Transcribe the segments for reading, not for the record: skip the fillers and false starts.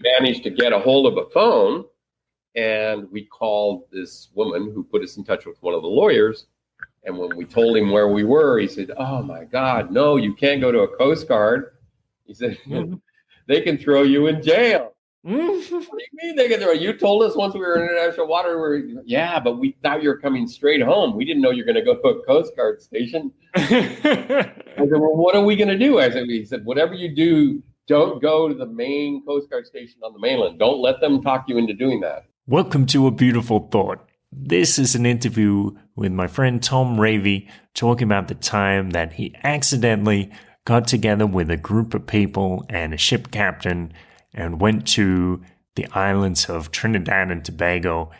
managed to get a hold of a phone, and we called this woman who put us in touch with one of the lawyers. And when we told him where we were, he said, "Oh my God, no, you can't go to a Coast Guard." He said, "They can throw you in jail." What do you mean they can throw you? You told us once we were in international water. Yeah, but we thought you were coming straight home. We didn't know you were going to go to a Coast Guard station. I said, "Well, what are we going to do?" He said, "Whatever you do, don't go to the main Coast Guard station on the mainland. Don't let them talk you into doing that." Welcome to A Beautiful Thought. This is an interview with my friend Tom Ravey talking about the time that he accidentally got together with a group of people and a ship captain and went to the islands of Trinidad and Tobago,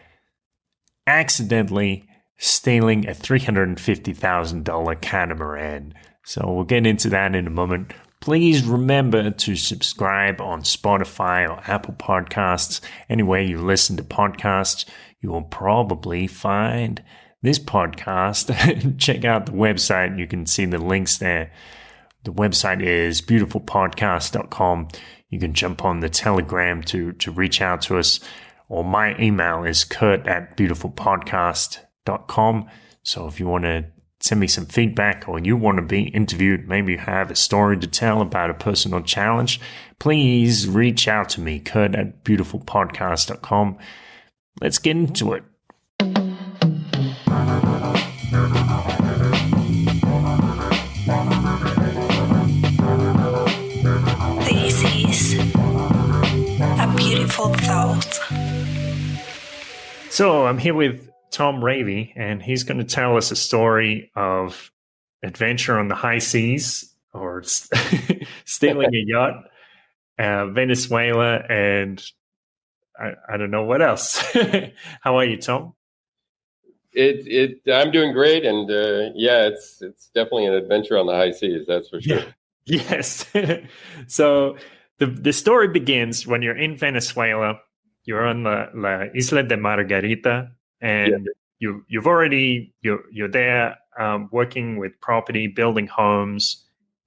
accidentally stealing a $350,000 catamaran. So we'll get into that in a moment. Please remember to subscribe on Spotify or Apple Podcasts. Anywhere you listen to podcasts, you will probably find this podcast. Check out the website. You can see the links there. The website is beautifulpodcast.com. You can jump on the Telegram to reach out to us. Or my email is kurt@beautifulpodcast.com. So if you want to send me some feedback or you want to be interviewed, maybe you have a story to tell about a personal challenge, please reach out to me, kurt@beautifulpodcast.com. Let's get into it. This is A Beautiful Thought. So I'm here with Tom Ravey, and he's going to tell us a story of adventure on the high seas, or stealing a yacht, Venezuela, and I don't know what else. How are you, Tom? I'm doing great, and it's definitely an adventure on the high seas. That's for sure. Yeah. Yes. So the story begins when you're in Venezuela. You're on la Isla de Margarita, and you're there working with property, building homes,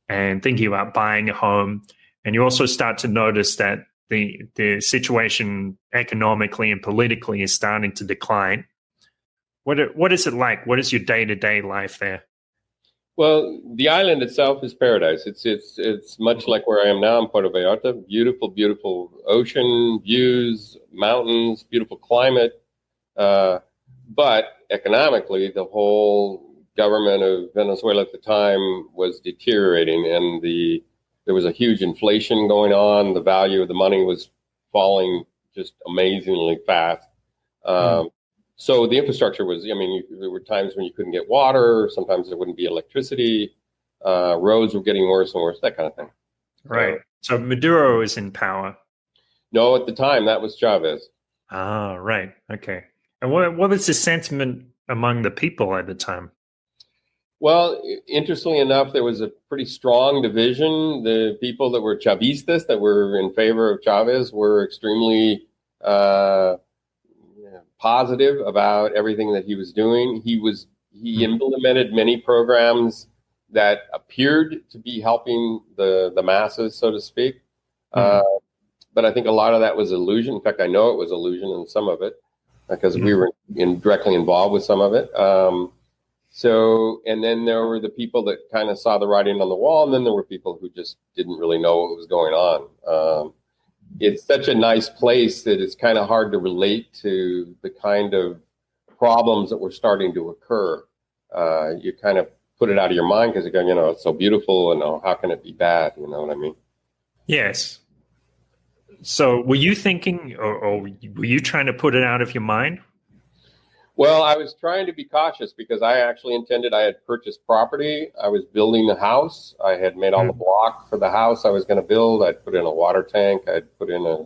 and thinking about buying a home. And you also start to notice that the situation economically and politically is starting to decline. What is it like? What is your day-to-day life there? Well, the island itself is paradise. It's much like where I am now in Puerto Vallarta. Beautiful, beautiful ocean views, mountains, beautiful climate. But economically, the whole government of Venezuela at the time was deteriorating, and there was a huge inflation going on. The value of the money was falling just amazingly fast. So the infrastructure was, there were times when you couldn't get water. Sometimes there wouldn't be electricity. Roads were getting worse and worse, that kind of thing. Right. So Maduro is in power. No, at the time, that was Chavez. Ah, right. Okay. And what was the sentiment among the people at the time? Well, interestingly enough, there was a pretty strong division. The people that were Chavistas, that were in favor of Chavez, were extremely positive about everything that he was doing. He implemented many programs that appeared to be helping the masses, so to speak. But I think a lot of that was illusion. In fact, I know it was illusion in some of it because we were directly involved with some of it. And then there were the people that kind of saw the writing on the wall, and then there were people who just didn't really know what was going on. It's such a nice place that it's kind of hard to relate to the kind of problems that were starting to occur. You kind of put it out of your mind because you're going, it's so beautiful, and how can it be bad? You know what I mean? Yes. So were you thinking, or were you trying to put it out of your mind? Well, I was trying to be cautious because I actually I had purchased property. I was building a house. I had made all the block for the house I was going to build. I'd put in a water tank. I'd put in a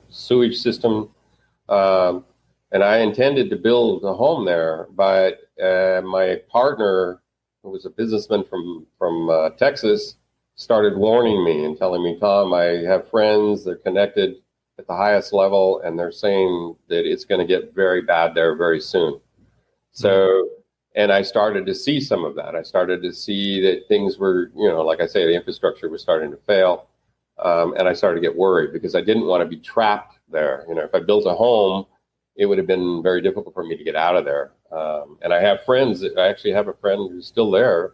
sewage system. And I intended to build a home there. But my partner, who was a businessman from Texas, started warning me and telling me, "Tom, I have friends. They're connected at the highest level, and they're saying that it's going to get very bad there very soon." So, and I started to see some of that. I started to see that things were, like I say, the infrastructure was starting to fail. And I started to get worried because I didn't want to be trapped there. If I built a home, it would have been very difficult for me to get out of there. And I have friends. I actually have a friend who's still there,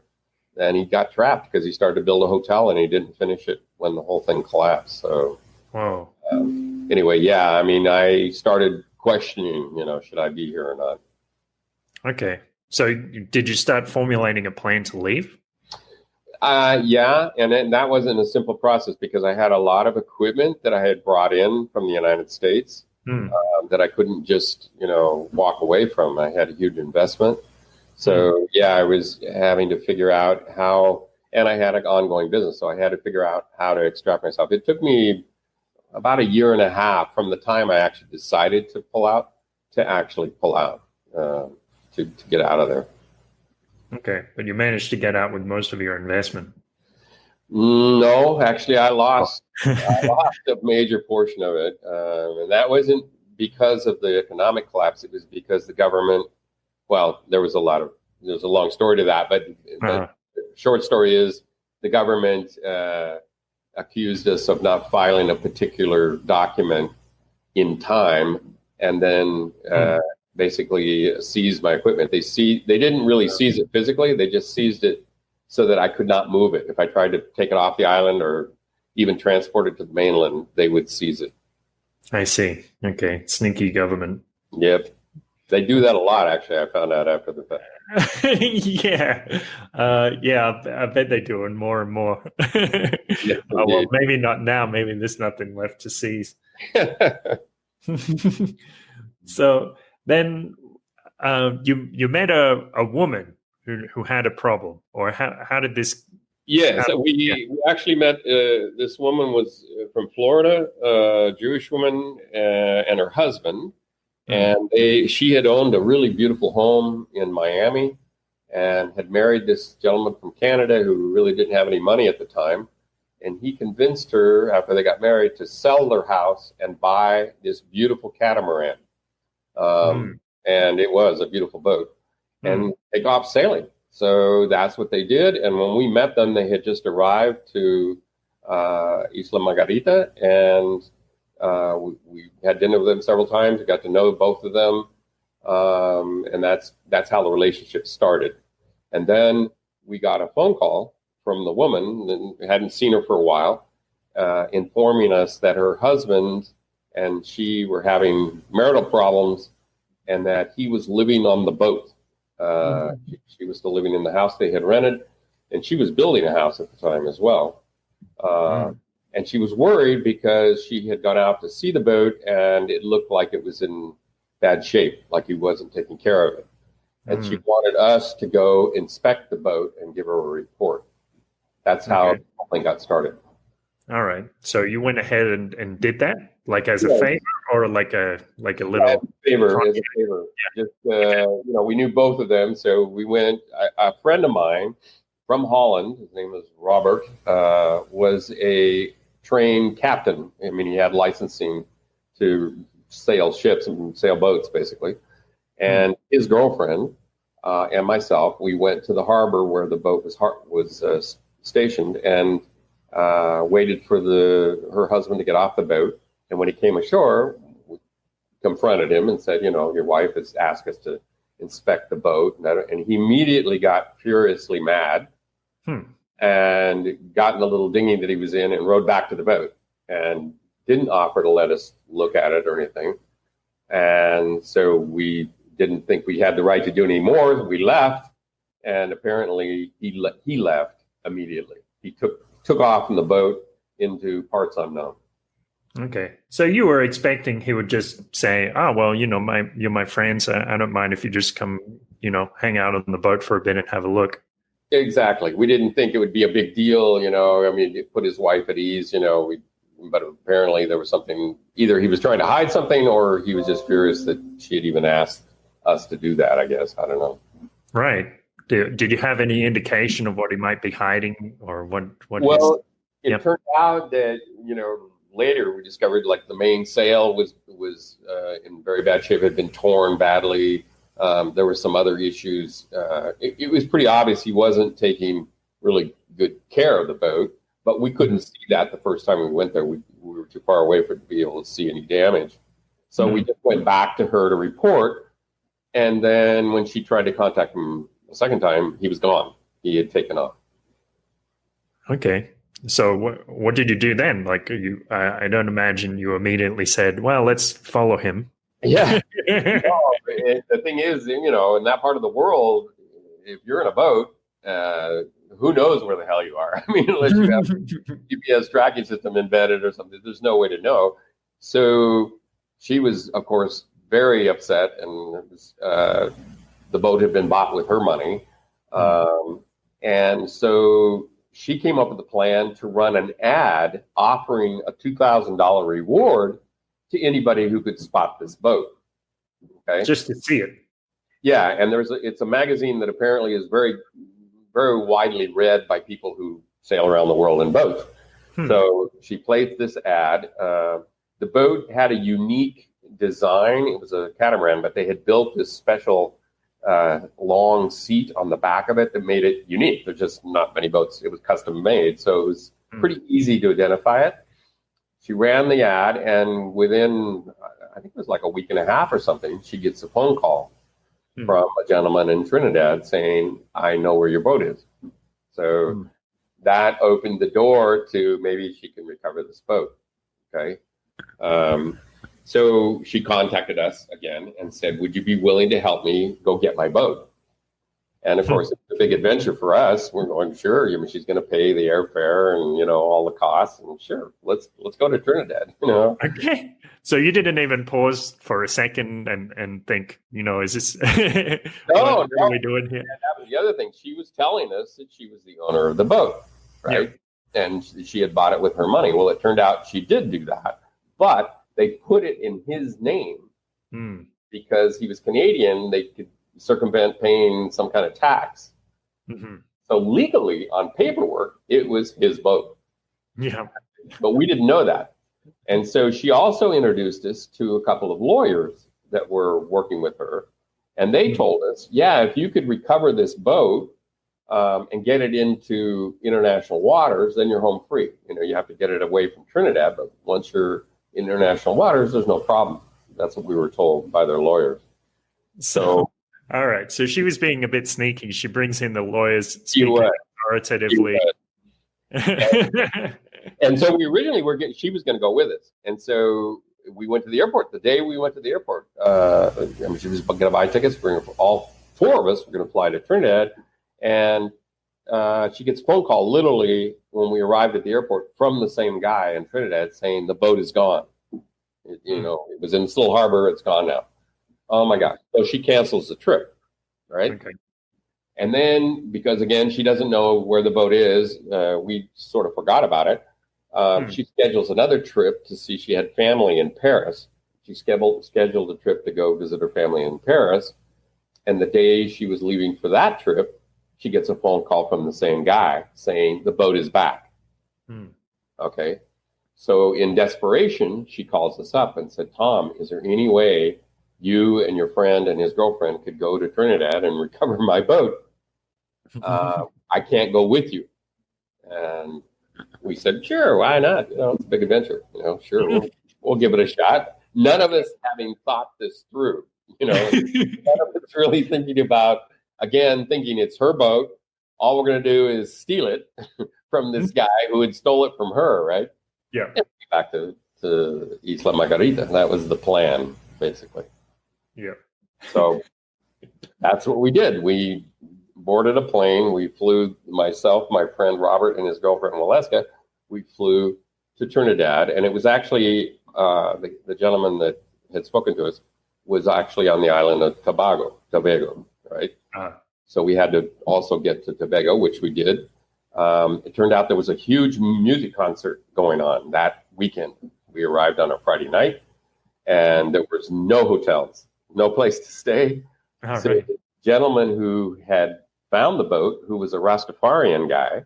and he got trapped because he started to build a hotel and he didn't finish it when the whole thing collapsed. So, Whoa. Anyway, yeah, I mean, I started questioning, should I be here or not? Okay. So did you start formulating a plan to leave? Yeah, and that wasn't a simple process because I had a lot of equipment that I had brought in from the United States that I couldn't just, walk away from. I had a huge investment. So, yeah, I was having to figure out how, and I had an ongoing business, so I had to figure out how to extract myself. It took me about a year and a half from the time I actually decided to pull out to actually pull out, to get out of there. Okay, but you managed to get out with most of your investment. No, actually, I lost a major portion of it, and that wasn't because of the economic collapse. It was because the government. Well, there's a long story to that, but the short story is the government accused us of not filing a particular document in time, and then basically seized my equipment. They didn't really seize it physically; they just seized it so that I could not move it. If I tried to take it off the island or even transport it to the mainland, they would seize it. I see. Okay, sneaky government. Yep. They do that a lot, actually. I found out after the fact. Yeah. I bet they do, and more and more. Yes, well, maybe not now. Maybe there's nothing left to seize. So then you met a woman who had a problem, or how did this? Yeah, so we actually met. This woman was from Florida, a Jewish woman, and her husband. And she had owned a really beautiful home in Miami and had married this gentleman from Canada who really didn't have any money at the time. And he convinced her, after they got married, to sell their house and buy this beautiful catamaran. And it was a beautiful boat. And take off sailing. So that's what they did. And when we met them, they had just arrived to Isla Margarita, and we had dinner with them several times. We got to know both of them, and that's how the relationship started. And then we got a phone call from the woman, and we hadn't seen her for a while, informing us that her husband and she were having marital problems, and that he was living on the boat. She was still living in the house they had rented, and she was building a house at the time as well. And she was worried because she had gone out to see the boat and it looked like it was in bad shape, like he wasn't taking care of it. And she wanted us to go inspect the boat and give her a report. That's how the whole thing got started. All right. So you went ahead and did that, like as a favor, or like a little favor? As a favor. Yeah. Just we knew both of them, so we went. A friend of mine from Holland, his name was Robert, was a trained captain. I mean, he had licensing to sail ships and sail boats, basically. And his girlfriend and myself, we went to the harbor where the boat was stationed, and waited for her husband to get off the boat. And when he came ashore, we confronted him and said, your wife has asked us to inspect the boat. And he immediately got furiously mad and got in the little dinghy that he was in and rowed back to the boat and didn't offer to let us look at it or anything. And so we didn't think we had the right to do any more. We left, and apparently he left immediately. He took off from the boat into parts unknown. Okay. So you were expecting he would just say, oh, well, you're my friends. I don't mind if you just come, hang out on the boat for a bit and have a look. Exactly. We didn't think it would be a big deal. I mean, it put his wife at ease, but apparently there was something, either he was trying to hide something or he was just furious that she had even asked us to do that, I guess. I don't know. Right. Did you have any indication of what he might be hiding, or what? Well, it turned out that, later we discovered like the main sail was in very bad shape, had been torn badly. There were some other issues. It was pretty obvious he wasn't taking really good care of the boat. but we couldn't see that the first time we went there. We were too far away to be able to see any damage. So we just went back to her to report. And then when she tried to contact him a second time, he was gone. He had taken off. Okay. So what did you do then? Like I don't imagine you immediately said, well, let's follow him. Yeah. The thing is, in that part of the world, if you're in a boat, who knows where the hell you are? I mean, unless you have a GPS tracking system embedded or something, there's no way to know. So she was, of course, very upset, and the boat had been bought with her money. And so she came up with a plan to run an ad offering a $2,000 reward to anybody who could spot this boat. Okay, just to see it. Yeah, and it's a magazine that apparently is very, very widely read by people who sail around the world in boats. So she placed this ad. The boat had a unique design. It was a catamaran, but they had built this special long seat on the back of it that made it unique. There's just not many boats. It was custom made, so it was pretty easy to identify it. She ran the ad, and within, I think it was like a week and a half or something, she gets a phone call from a gentleman in Trinidad saying, I know where your boat is. So that opened the door to maybe she can recover this boat. Okay. So she contacted us again and said, would you be willing to help me go get my boat? And of course, it's a big adventure for us. We're going, sure. I mean, she's going to pay the airfare and, all the costs. And sure, let's go to Trinidad, Okay. So you didn't even pause for a second and think, is this what are we doing here? That was the other thing. She was telling us that she was the owner of the boat, right? Yeah. And she had bought it with her money. Well, it turned out she did do that, but they put it in his name because he was Canadian. They could circumvent paying some kind of tax. So legally, on paperwork, it was his boat. Yeah. But we didn't know that. And so she also introduced us to a couple of lawyers that were working with her. And they told us, if you could recover this boat and get it into international waters, then you're home free. You have to get it away from Trinidad, but once you're in international waters, there's no problem. That's what we were told by their lawyers. So all right. So she was being a bit sneaky. She brings in the lawyers speaking authoritatively. And so we originally she was going to go with us. And so we went to the airport. The day we went to the airport, she was going to buy tickets. All four of us were going to fly to Trinidad. And she gets a phone call literally when we arrived at the airport from the same guy in Trinidad saying the boat is gone. It was in Still Harbor. It's gone now. Oh my gosh. So she cancels the trip, right? Okay. And then, because again, she doesn't know where the boat is, we sort of forgot about it. She schedules another trip to see, she had family in Paris. She scheduled a trip to go visit her family in Paris. And the day she was leaving for that trip, she gets a phone call from the same guy saying the boat is back. Okay. So in desperation, she calls us up and said, Tom, is there any way you and your friend and his girlfriend could go to Trinidad and recover my boat? I can't go with you. And we said, sure, why not? It's a big adventure. Sure, we'll give it a shot. None of us having thought this through. None of us really thinking about, thinking it's her boat. All we're going to do is steal it from this guy who had stole it from her, right? Yeah. And back to Isla Margarita. That was the plan, basically. Yeah. So that's what we did. We boarded a plane. We flew, myself, my friend Robert, and his girlfriend Waleska. We flew to Trinidad, and it was actually the gentleman that had spoken to us was actually on the island of Tobago, right? So we had to also get to Tobago, which we did. It turned out there was a huge music concert going on that weekend. We arrived on a Friday night, and there was no hotels, no place to stay. So the gentleman who had found the boat, who was a Rastafarian guy,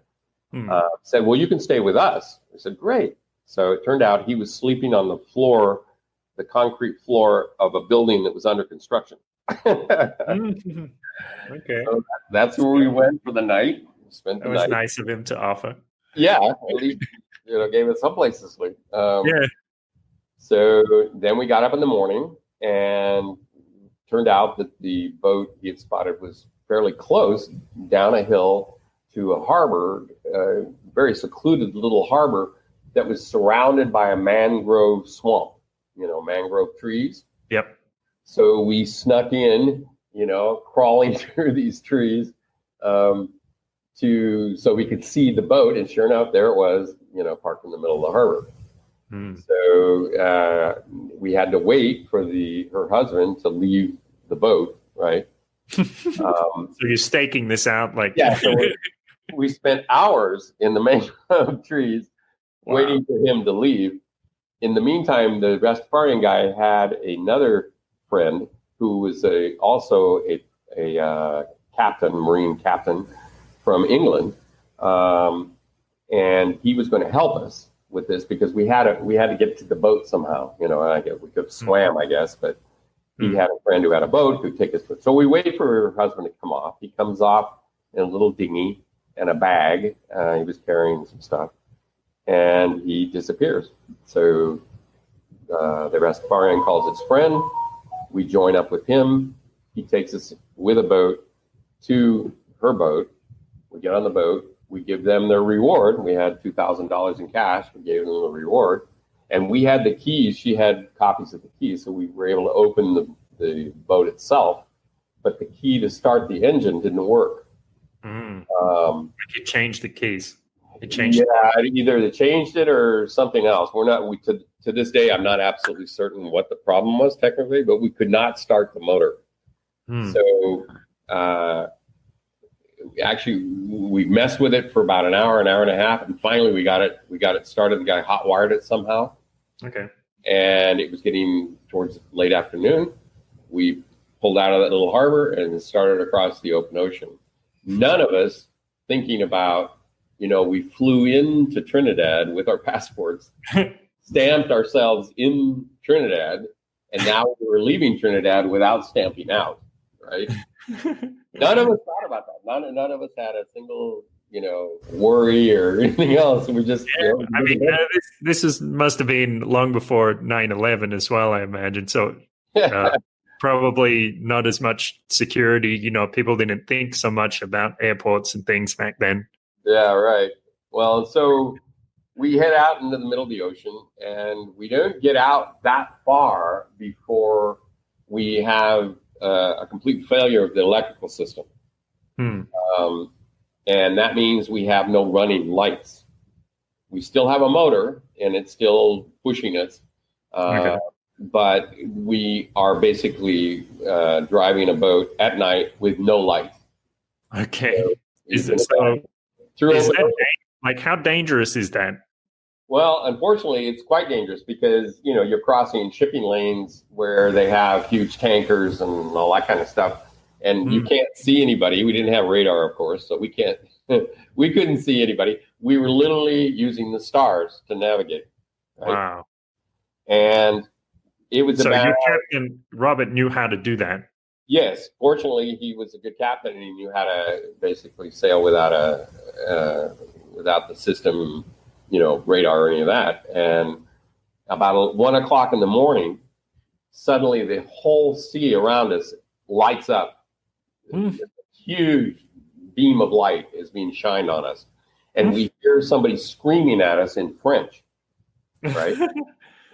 said, well, you can stay with us. I said, great. So it turned out he was sleeping on the floor, the concrete floor of a building that was under construction. Okay. So that's where we went for the night. It was nice of him to offer. Yeah, at least gave us some place to sleep. Yeah. So then we got up in the morning, and turned out that the boat he had spotted was fairly close down a hill to a harbor, a very secluded little harbor that was surrounded by a mangrove swamp, mangrove trees. Yep. So we snuck in, crawling through these trees, so we could see the boat. And sure enough, there it was, parked in the middle of the harbor. So we had to wait for her husband to leave the boat, right? So you're staking this out, like yeah. So we spent hours in the mangrove trees waiting for him to leave. In the meantime, the Rastafarian guy had another friend who was also a captain, Marine captain from England, and he was going to help us with this because we had to get to the boat somehow. We could have swam, I guess, but he had a friend who had a boat who could take us. So we wait for her husband to come off. He comes off in a little dinghy and a bag. He was carrying some stuff, and he disappears. So the Rastafarian calls his friend. We join up with him. He takes us with a boat to her boat. We get on the boat. We give them their reward. We had $2,000 in cash. We gave them the reward. And we had the keys. She had copies of the keys. So we were able to open the boat itself. But the key to start the engine didn't work. You changed the keys. Either they changed it or something else. To this day, I'm not absolutely certain what the problem was technically, but we could not start the motor. So actually, we messed with it for about an hour and a half, and finally we got it started. The guy hot wired it somehow. Okay. And it was getting towards late afternoon. We pulled out of that little harbor and started across the open ocean. None of us thinking about, we flew into Trinidad with our passports, stamped ourselves in Trinidad, and now we were leaving Trinidad without stamping out, right? None of us thought about that. None of us had a single, worry or anything else. We just, this must have been long before 9/11 as well, I imagine. So probably not as much security. People didn't think so much about airports and things back then. Yeah, right. Well, so we head out into the middle of the ocean, and we don't get out that far before we have a complete failure of the electrical system. And that means we have no running lights. We still have a motor, and it's still pushing us. Okay. But we are basically driving a boat at night with no lights. Okay. How dangerous is that? Well, unfortunately, it's quite dangerous because, you're crossing shipping lanes where they have huge tankers and all that kind of stuff. And you can't see anybody. We didn't have radar, of course, so we couldn't see anybody. We were literally using the stars to navigate. Right? Wow. And it was your captain, Robert, knew how to do that. Yes. Fortunately, he was a good captain, and he knew how to basically sail without the system, radar or any of that. And about 1 o'clock in the morning, suddenly the whole sea around us lights up. A huge beam of light is being shined on us. And we hear somebody screaming at us in French, right?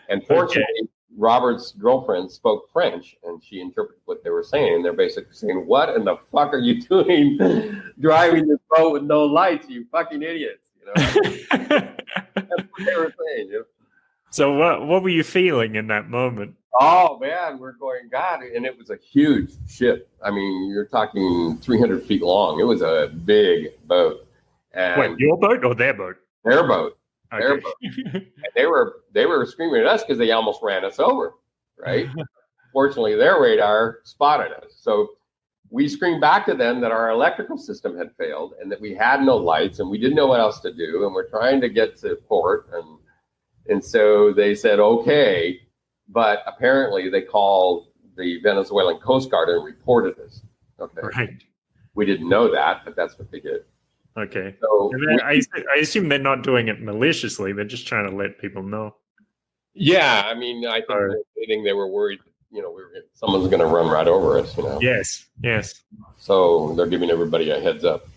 And fortunately, Robert's girlfriend spoke French, and she interpreted what they were saying. And they're basically saying, "What in the fuck are you doing driving this boat with no lights, you fucking idiots?" That's what they were saying. So what were you feeling in that moment? Oh, man, we're going, God. And it was a huge ship. I mean, you're talking 300 feet long. It was a big boat. And wait, your boat or their boat? Their boat. Okay. Their boat. And they were screaming at us because they almost ran us over, right? Fortunately, their radar spotted us. So we screamed back to them that our electrical system had failed and that we had no lights and we didn't know what else to do. And we're trying to get to port. And so they said, okay. But apparently they called the Venezuelan Coast Guard and reported us. Okay. Right. We didn't know that, but that's what they did. Okay. So And then I assume they're not doing it maliciously. They're just trying to let people know. yeah, I mean, I think Or, they were worried, someone's going to run right over us, yes. So they're giving everybody a heads up.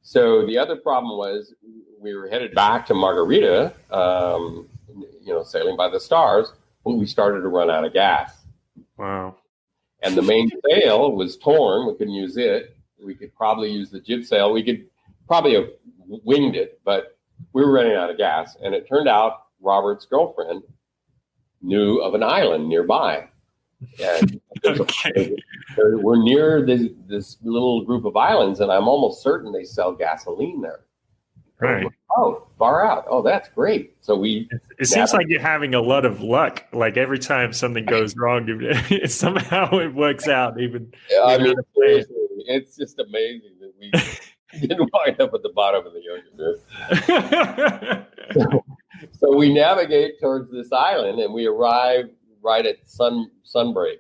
So the other problem was we were headed back to Margarita, sailing by the stars, when we started to run out of gas. Wow. And the main sail was torn. We couldn't use it. We could probably use the jib sail. We could probably have winged it, but we were running out of gas. And it turned out Robert's girlfriend knew of an island nearby. And Okay. we're near this little group of islands, and I'm almost certain they sell gasoline there. Right. Oh, far out. Oh, that's great. So it seems like you're having a lot of luck. Like every time something goes wrong, somehow it works out. Even I mean, seriously, it's just amazing that we didn't wind up at the bottom of the ocean. So we navigate towards this island, and we arrive right at sunbreak,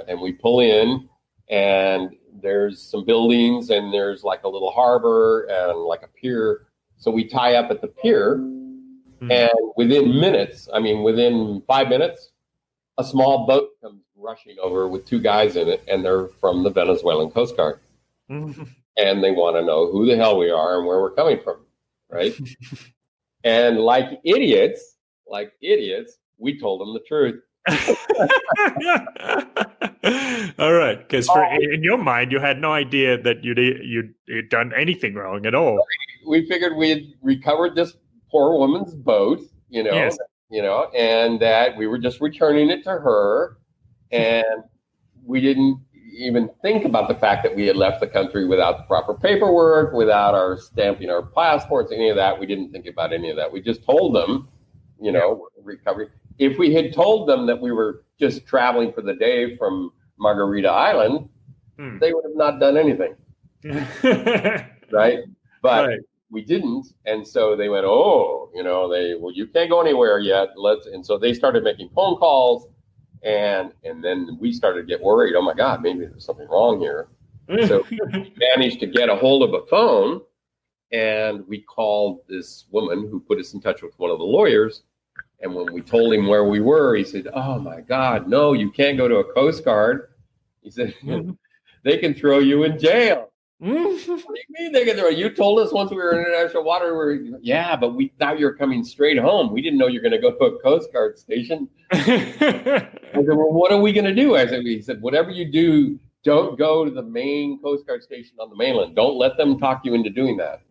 and we pull in, and there's some buildings, and there's like a little harbor and like a pier. So we tie up at the pier, and within 5 minutes, a small boat comes rushing over with two guys in it, and they're from the Venezuelan Coast Guard. And they want to know who the hell we are and where we're coming from, right? And like idiots, we told them the truth. All right, because in your mind, you had no idea that you'd done anything wrong at all. We figured we had recovered this poor woman's boat, Yes. And that we were just returning it to her, and we didn't even think about the fact that we had left the country without the proper paperwork, without our stamping our passports, any of that. We didn't think about any of that. We just told them, recovery. If we had told them that we were just traveling for the day from Margarita Island, they would have not done anything. Right? But we didn't. And so they went, you can't go anywhere yet. And so they started making phone calls, and then we started to get worried. Oh my God, maybe there's something wrong here. So we managed to get a hold of a phone, and we called this woman who put us in touch with one of the lawyers. And when we told him where we were, he said, "Oh my God, no, you can't go to a Coast Guard." He said, "They can throw you in jail." What do you mean they can throw you? You told us once we were in international water. Yeah, but we thought you were coming straight home. We didn't know you were going to go to a Coast Guard station. I said, "Well, what are we going to do?" He said, "Whatever you do, don't go to the main Coast Guard station on the mainland. Don't let them talk you into doing that."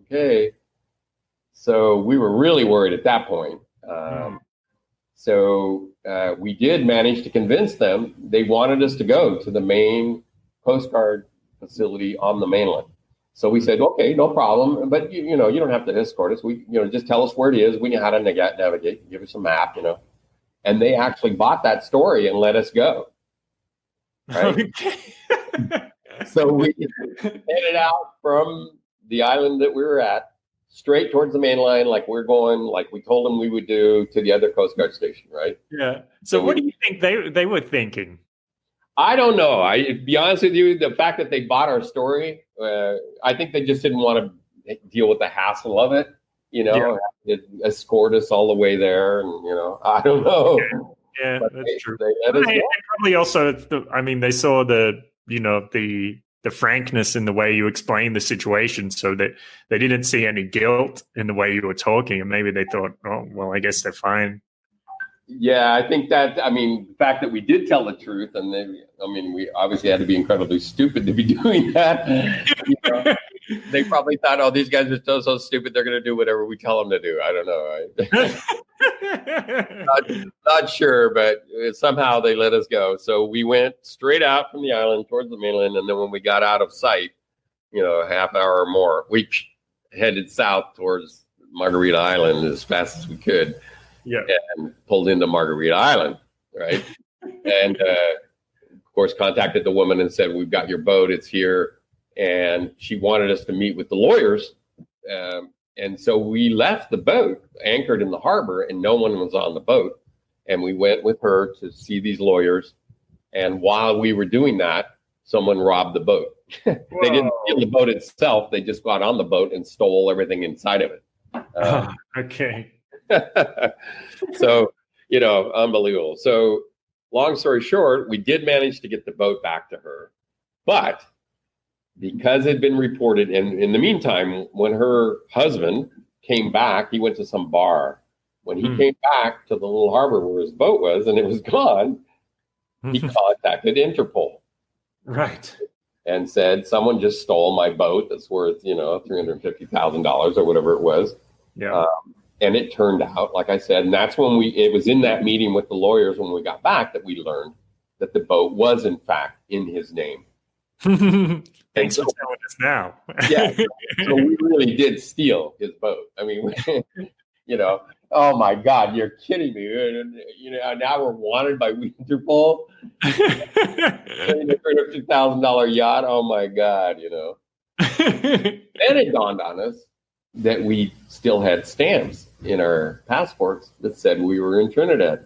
Okay. So we were really worried at that point. So we did manage to convince them. They wanted us to go to the main Coast Guard facility on the mainland. So we said, okay, no problem. But you don't have to escort us. We, just tell us where it is. We know how to navigate. Give us a map. And they actually bought that story and let us go. Right. So we headed out from the island that we were at, straight towards the main line, like we're going, like we told them we would do, to the other Coast Guard station, right? Yeah. So what do you think they were thinking? I don't know. To be honest with you, the fact that they bought our story, I think they just didn't want to deal with the hassle of it. Escort us all the way there, and I don't know. Yeah, that's true. And probably also, they saw the frankness in the way you explained the situation, so that they didn't see any guilt in the way you were talking, and maybe they thought, oh, well, I guess they're fine. Yeah, I think that, the fact that we did tell the truth, and we obviously had to be incredibly stupid to be doing that. They probably thought, oh, these guys are so stupid, they're going to do whatever we tell them to do. I don't know. Not sure, but somehow they let us go. So we went straight out from the island towards the mainland, and then when we got out of sight, a half hour or more, we headed south towards Margarita Island as fast as we could. Yeah, and pulled into Margarita Island, right? And of course, contacted the woman and said, "We've got your boat; it's here." And she wanted us to meet with the lawyers, and so we left the boat anchored in the harbor, and no one was on the boat. And we went with her to see these lawyers. And while we were doing that, someone robbed the boat. They didn't steal the boat itself. They just got on the boat and stole everything inside of it. Okay. So, unbelievable. So long story short, we did manage to get the boat back to her. But because it had been reported, and in the meantime, when her husband came back, he went to some bar. When he came back to the little harbor where his boat was and it was gone, he contacted Interpol. Right. And said, someone just stole my boat that's worth, $350,000 or whatever it was. Yeah. And it turned out, like I said, and that's when it was in that meeting with the lawyers when we got back that we learned that the boat was in fact in his name. Thanks for telling us now. Yeah. So we really did steal his boat. I mean, oh my God, you're kidding me. Now we're wanted by Interpol. $350,000 yacht. Oh my God, Then it dawned on us that we still had stamps in our passports that said we were in Trinidad.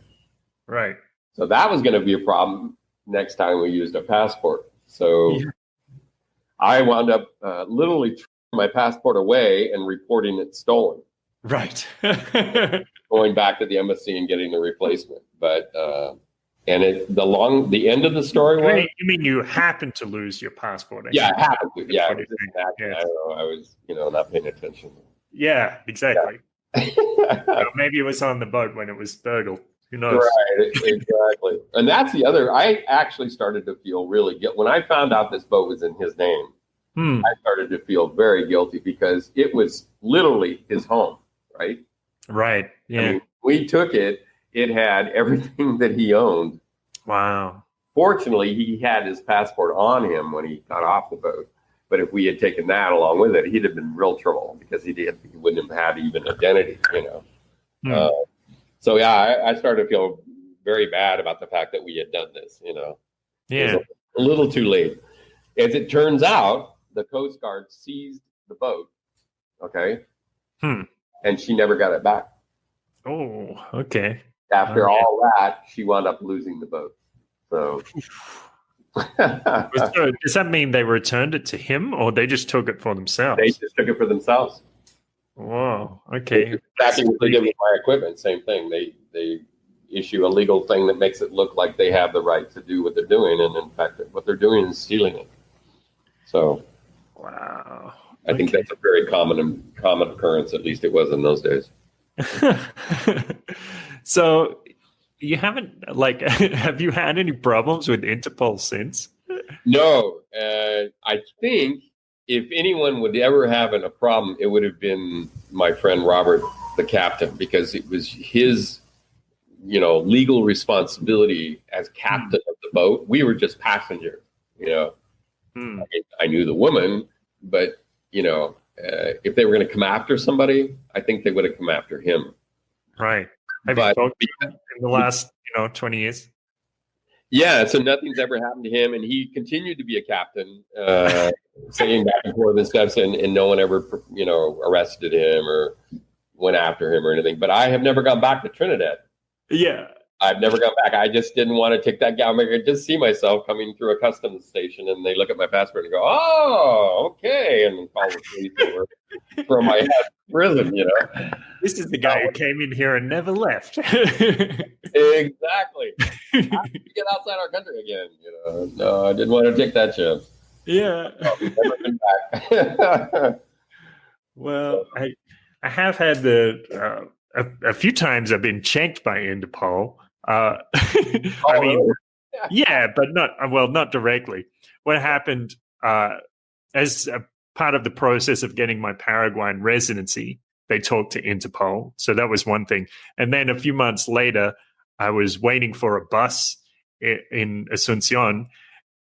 Right. So that was going to be a problem next time we used a passport. So I wound up literally throwing my passport away and reporting it stolen. Right. Going back to the embassy and getting the replacement. But the end of the story was, you mean you happened to lose your passport? I happened to. Yeah, I was I don't know. I was, not paying attention. Yeah, exactly. Yeah. Maybe it was on the boat when it was burgled. Who knows? Right, exactly. And that's the other. I actually started to feel really guilty when I found out this boat was in his name. I started to feel very guilty because it was literally his home. Right. Right. Yeah. I mean, we took it. It had everything that he owned. Wow. Fortunately, he had his passport on him when he got off the boat. But if we had taken that along with it, he'd have been in real trouble because he wouldn't have had even identity, So, I started to feel very bad about the fact that we had done this, Yeah. It was a little too late. As it turns out, the Coast Guard seized the boat. Okay. And she never got it back. Oh, okay. After all that, she wound up losing the boat. So, does that mean they returned it to him, or they just took it for themselves? They just took it for themselves. Whoa. Okay. Exactly what they did with my equipment. Same thing. They issue a legal thing that makes it look like they have the right to do what they're doing, and in fact, what they're doing is stealing it. So, wow. I think that's a very common occurrence. At least it was in those days. So you haven't have you had any problems with Interpol since? No. I think if anyone would ever have a problem, it would have been my friend Robert, the captain, because it was his, legal responsibility as captain of the boat. We were just passengers, I knew the woman, but if they were going to come after somebody, I think they would have come after him. Right. Have you talked to him in the last, 20 years? Yeah. So nothing's ever happened to him. And he continued to be a captain, saying back and forth and stuff. And no one ever, arrested him or went after him or anything. But I have never gone back to Trinidad. Yeah. I've never gone back. I just didn't want to take that guy. I could just see myself coming through a customs station and they look at my passport and go, oh, okay. And call the police over from my prison, This is the guy who came in here and never left. Exactly. How did you get outside our country again? No, I didn't want to take that chance. Yeah. I've never been back. Well, I have had a few times I've been checked by Interpol. I mean, yeah, but not directly. What happened as a part of the process of getting my Paraguayan residency, they talked to Interpol. So that was one thing. And then a few months later, I was waiting for a bus in Asuncion,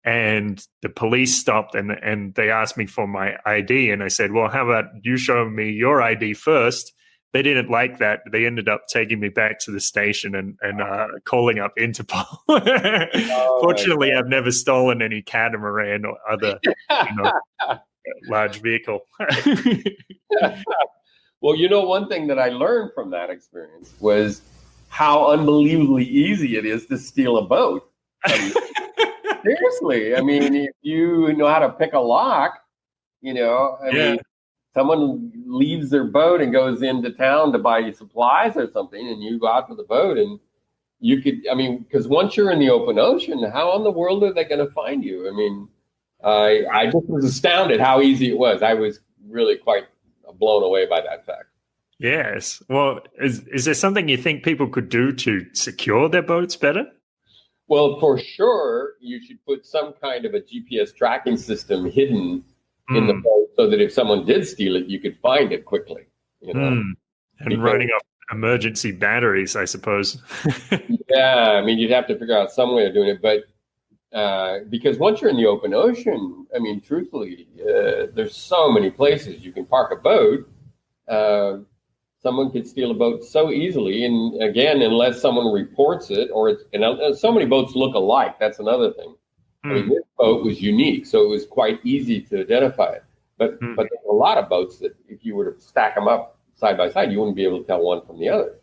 and the police stopped and they asked me for my ID. And I said, well, how about you show me your ID first? They didn't like that. They ended up taking me back to the station and calling up Interpol. Fortunately, I've never stolen any catamaran or other large vehicle. Well, one thing that I learned from that experience was how unbelievably easy it is to steal a boat. seriously. I mean, if you know how to pick a lock, I mean, someone leaves their boat and goes into town to buy you supplies or something, and you go out to the boat and you could, I mean, because once you're in the open ocean, how in the world are they going to find you? I mean, I just was astounded how easy it was. I was really quite blown away by that fact. Yes. Well, is there something you think people could do to secure their boats better? Well, for sure, you should put some kind of a GPS tracking system hidden in the boat so that if someone did steal it, you could find it quickly. And running off emergency batteries, I suppose. Yeah, I mean, you'd have to figure out some way of doing it, but because once you're in the open ocean, I mean, truthfully, there's so many places you can park a boat. Someone could steal a boat so easily, and again, unless someone reports it, and so many boats look alike. That's another thing. I mean, this boat was unique, so it was quite easy to identify it. But there's a lot of boats that if you were to stack them up side by side, you wouldn't be able to tell one from the other.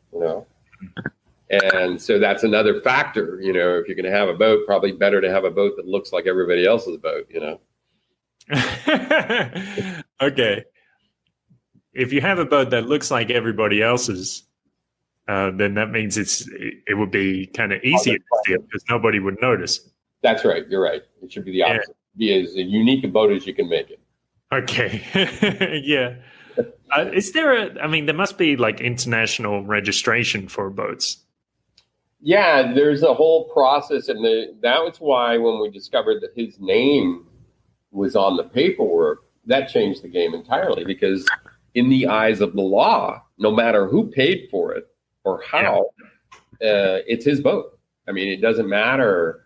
And so that's another factor. If you're going to have a boat, probably better to have a boat that looks like everybody else's boat. Okay. If you have a boat that looks like everybody else's, then that means it would be kind of easier to steal because nobody would notice. That's right. You're right. It should be the opposite. Be as unique a boat as you can make it. Okay. Yeah. Is there there must be like international registration for boats. Yeah, there's a whole process. And that was why when we discovered that his name was on the paperwork, that changed the game entirely because in the eyes of the law, no matter who paid for it or how, it's his boat. I mean, it doesn't matter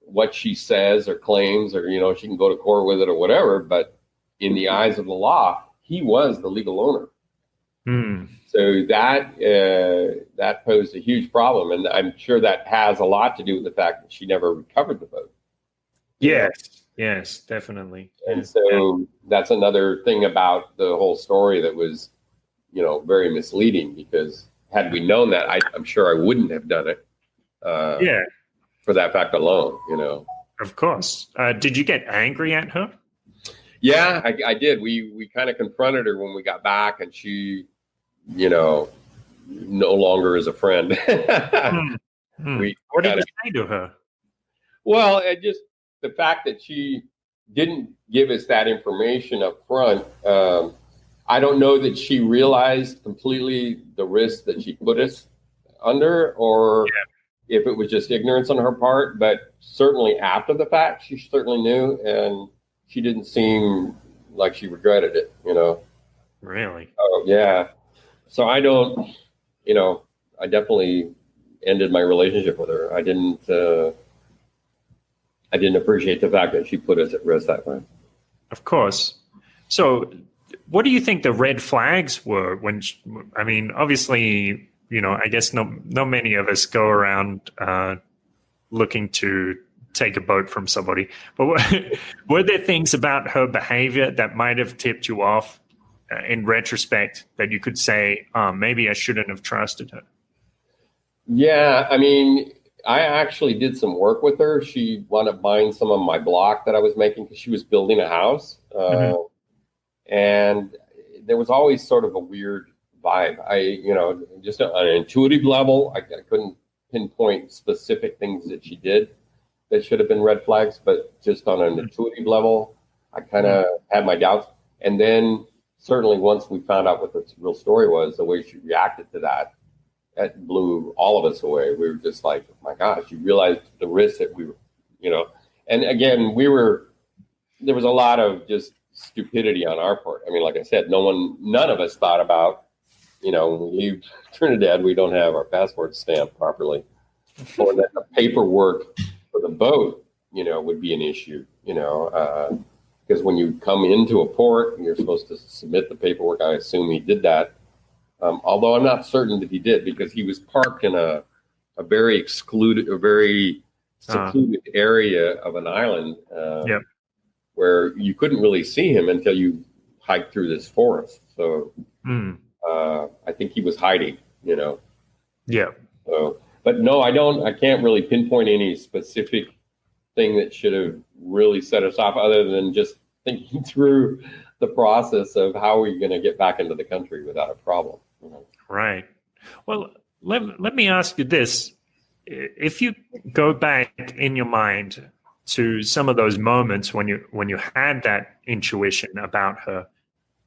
what she says or claims or, she can go to court with it or whatever. But in the eyes of the law, he was the legal owner. So that posed a huge problem. And I'm sure that has a lot to do with the fact that she never recovered the boat. Yes, definitely. And so that's another thing about the whole story that was, very misleading because had we known that, I'm sure I wouldn't have done it. For that fact alone, Of course. Did you get angry at her? Yeah, I did. We kind of confronted her when we got back, and she, no longer is a friend. What did you say to her? Well, just the fact that she didn't give us that information up front. I don't know that she realized completely the risk that she put us under, or if it was just ignorance on her part. But certainly after the fact, she certainly knew, and she didn't seem like she regretted it, Really? Oh, yeah. So I don't, I definitely ended my relationship with her. I didn't appreciate the fact that she put us at risk that way. Of course. So what do you think the red flags were when, obviously, I guess not many of us go around looking to take a boat from somebody, but were there things about her behavior that might have tipped you off in retrospect that you could say, maybe I shouldn't have trusted her? Yeah, I actually did some work with her. She wound up buying some of my block that I was making because she was building a house. And there was always sort of a weird vibe. Just on an intuitive level, I couldn't pinpoint specific things that she did that should have been red flags, but just on an intuitive level, I kind of had my doubts. And then certainly once we found out what the real story was, the way she reacted to that blew all of us away. We were just like, oh my gosh, you realized the risk that we were, and again, there was a lot of just stupidity on our part. Like I said, none of us thought about, when we leave Trinidad, we don't have our passports stamped properly, or that the paperwork for the boat, would be an issue, because when you come into a port and you're supposed to submit the paperwork, I assume he did that. Although I'm not certain that he did, because he was parked in a very secluded area of an island where you couldn't really see him until you hiked through this forest. So I think he was hiding, Yeah. So, but no, I can't really pinpoint any specific thing that should have really set us off, other than just thinking through the process of how we're going to get back into the country without a problem. Right. Well, let me ask you this. If you go back in your mind to some of those moments when you had that intuition about her,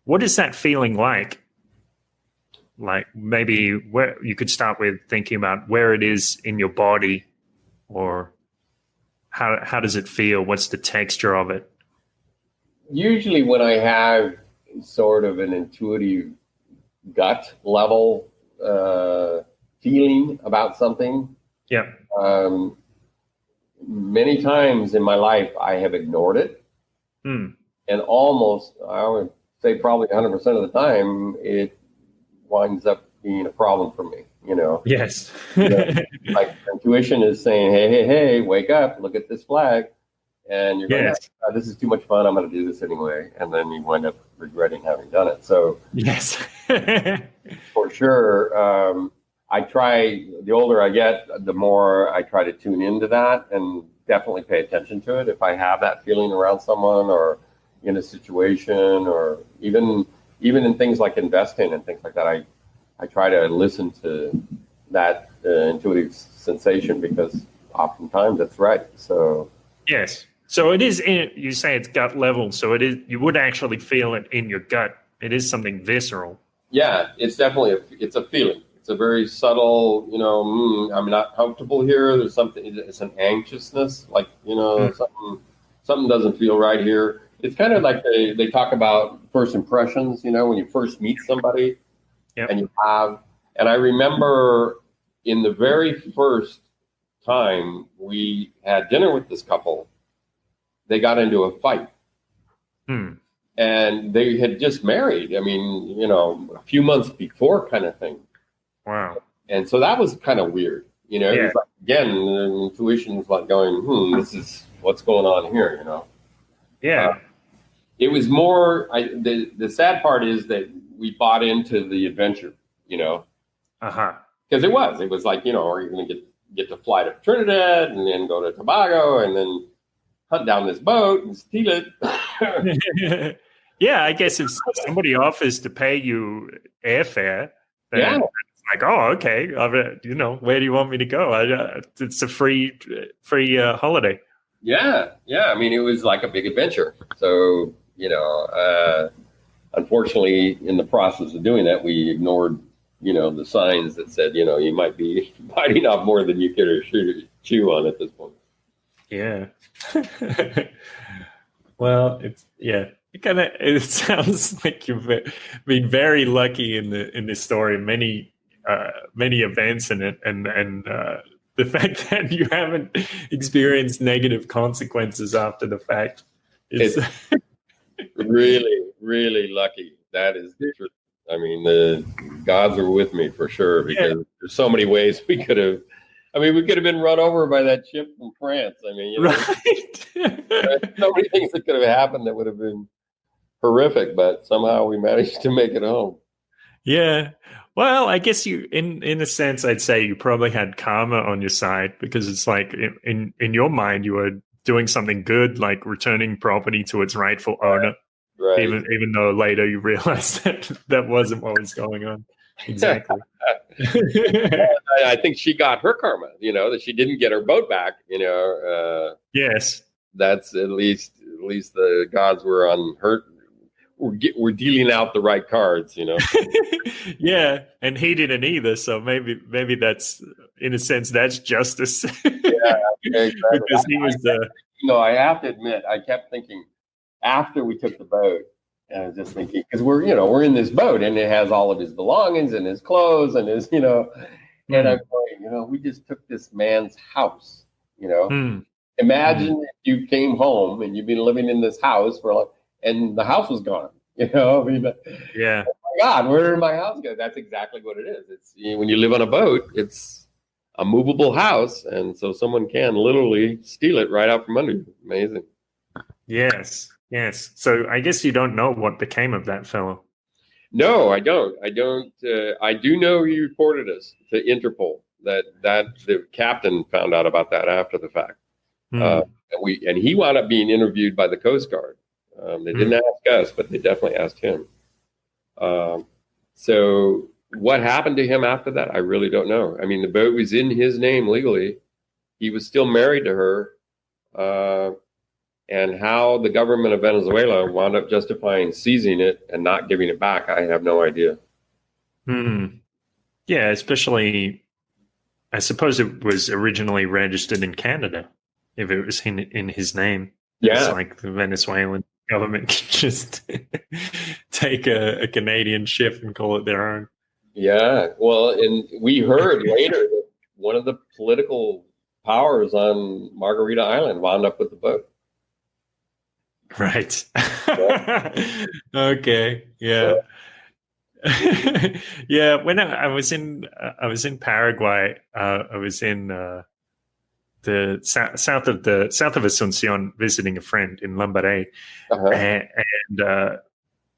what is that feeling like? Like maybe where you could start with thinking about where it is in your body, or how does it feel? What's the texture of it? Usually when I have sort of an intuitive gut level feeling about something, Yeah. Many times in my life I have ignored it, and almost, I would say probably 100% of the time, it winds up being a problem for me. Yes. Like intuition is saying, hey, wake up, look at this flag. And you're going, Yes. oh, this is too much fun, I'm going to do this anyway. And then you wind up regretting having done it. So Yes. for sure, I try, the older I get, the more I try to tune into that and definitely pay attention to it. If I have that feeling around someone or in a situation, or even in things like investing and things like that, I try to listen to that intuitive sensation, because oftentimes it's right. So Yes. So it is, you say it's gut level. So it is, you would actually feel it in your gut. It is something visceral. yeah, it's definitely it's a feeling. It's a very subtle, I'm not comfortable here. There's something, it's an anxiousness, like, something doesn't feel right here. It's kind of like they talk about first impressions, when you first meet somebody. Yep. And I remember in the very first time we had dinner with this couple, they got into a fight. And they had just married. I mean, a few months before, kind of thing. Wow. And so that was kind of weird. It was like, again, the intuition was like going, this is what's going on here, Yeah. It was more, the sad part is that we bought into the adventure, because it was like, are you going to get to fly to Trinidad and then go to Tobago and then hunt down this boat and steal it? Yeah, I guess if somebody offers to pay you airfare, then it's like, oh, okay, where do you want me to go? It's a free holiday. Yeah. I mean, it was like a big adventure. So, unfortunately, in the process of doing that, we ignored, the signs that said, you might be biting off more than you care to chew on at this point. Yeah. Well, it sounds like you've been very lucky in this story. Many events in it, and the fact that you haven't experienced negative consequences after the fact is really, really lucky. That is the truth. I mean, the gods are with me for sure, because there's so many ways we could have. I mean, we could have been run over by that ship from France. I mean, right. There's so many things that could have happened that would have been horrific, but somehow we managed to make it home. Yeah. Well, I guess you, in a sense, I'd say you probably had karma on your side, because it's like in your mind, you were doing something good, like returning property to its rightful owner. Right. Even though later you realized that wasn't what was going on. Exactly. I think she got her karma, that she didn't get her boat back, Yes. That's at least the gods were on her. We're dealing out the right cards, Yeah, and he didn't either. So maybe that's, in a sense, that's justice. Yeah, exactly. Because he was the. I have to admit, I kept thinking after we took the boat, and I was just thinking, because we're in this boat and it has all of his belongings and his clothes and his, and I'm going, we just took this man's house, Imagine if you came home and you've been living in this house and the house was gone, Yeah. Oh my God, where did my house go? That's exactly what it is. It's when you live on a boat, it's a movable house, and so someone can literally steal it right out from under you. Amazing. Yes. So I guess you don't know what became of that fellow. No, I don't. I do know he reported us to Interpol. That the captain found out about that after the fact. And he wound up being interviewed by the Coast Guard. They didn't ask us, but they definitely asked him. So what happened to him after that, I really don't know. I mean, the boat was in his name legally. He was still married to her. And how the government of Venezuela wound up justifying seizing it and not giving it back, I have no idea. Yeah, especially, I suppose it was originally registered in Canada. If it was in his name, it's like the Venezuelan government can just take a Canadian ship and call it their own. Yeah, well, and we heard later that one of the political powers on Margarita Island wound up with the boat. Right. Okay. Yeah. Yeah. When I was in Paraguay, I was in the south of Asuncion visiting a friend in Lambaré, and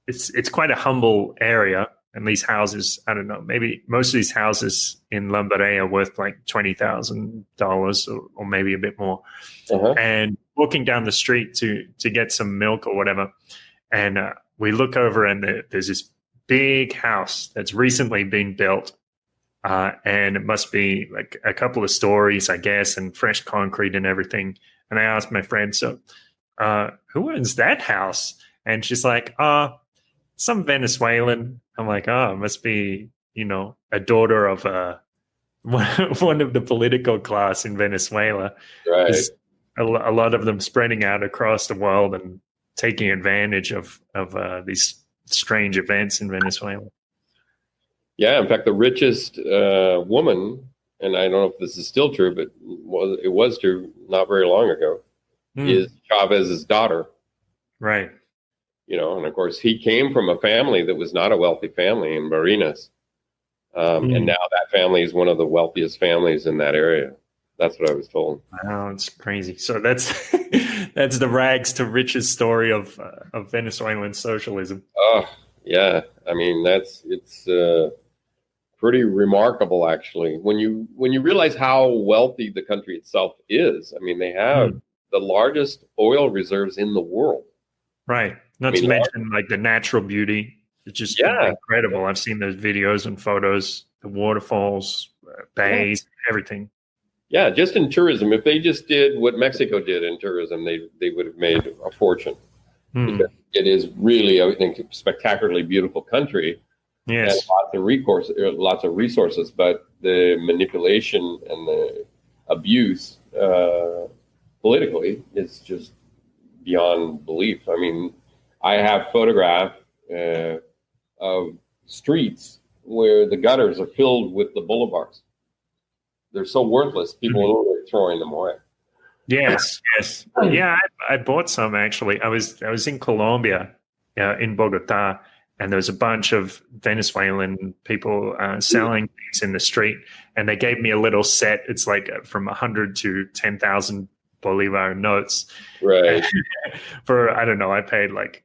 it's quite a humble area. And these houses, I don't know, maybe most of these houses in Lambaré are worth like $20,000 or maybe a bit more. And walking down the street to get some milk or whatever, and we look over and there's this big house that's recently been built, and it must be like a couple of stories, I guess, and fresh concrete and everything. And I asked my friend, so who owns that house? And she's like, some Venezuelan. I'm like, it must be, a daughter of one of the political class in Venezuela. Right. A lot of them spreading out across the world and taking advantage of these strange events in Venezuela. Yeah, in fact, the richest woman, and I don't know if this is still true, but it was true not very long ago, is Chávez's daughter. Right. And of course, he came from a family that was not a wealthy family in Barinas. And now that family is one of the wealthiest families in that area. That's what I was told. Wow, it's crazy. So that's that's the rags to riches story of Venezuelan socialism. Oh, yeah. I mean, it's pretty remarkable, actually. When you realize how wealthy the country itself is. I mean, they have the largest oil reserves in the world. Right. Not to mention like the natural beauty. It's just incredible. I've seen those videos and photos, the waterfalls, bays, everything. Yeah, just in tourism. If they just did what Mexico did in tourism, they would have made a fortune. Because it is really, I think, a spectacularly beautiful country. Yes. And lots of resources, but the manipulation and the abuse politically is just beyond belief. I mean, I have photographed of streets where the gutters are filled with the boulevards. They're so worthless, people are literally throwing them away. Yes. Yeah, I bought some actually. I was in Colombia, in Bogota, and there was a bunch of Venezuelan people selling things in the street, and they gave me a little set. It's like from 100 to 10,000 Bolivar notes. Right. For, I don't know, I paid like,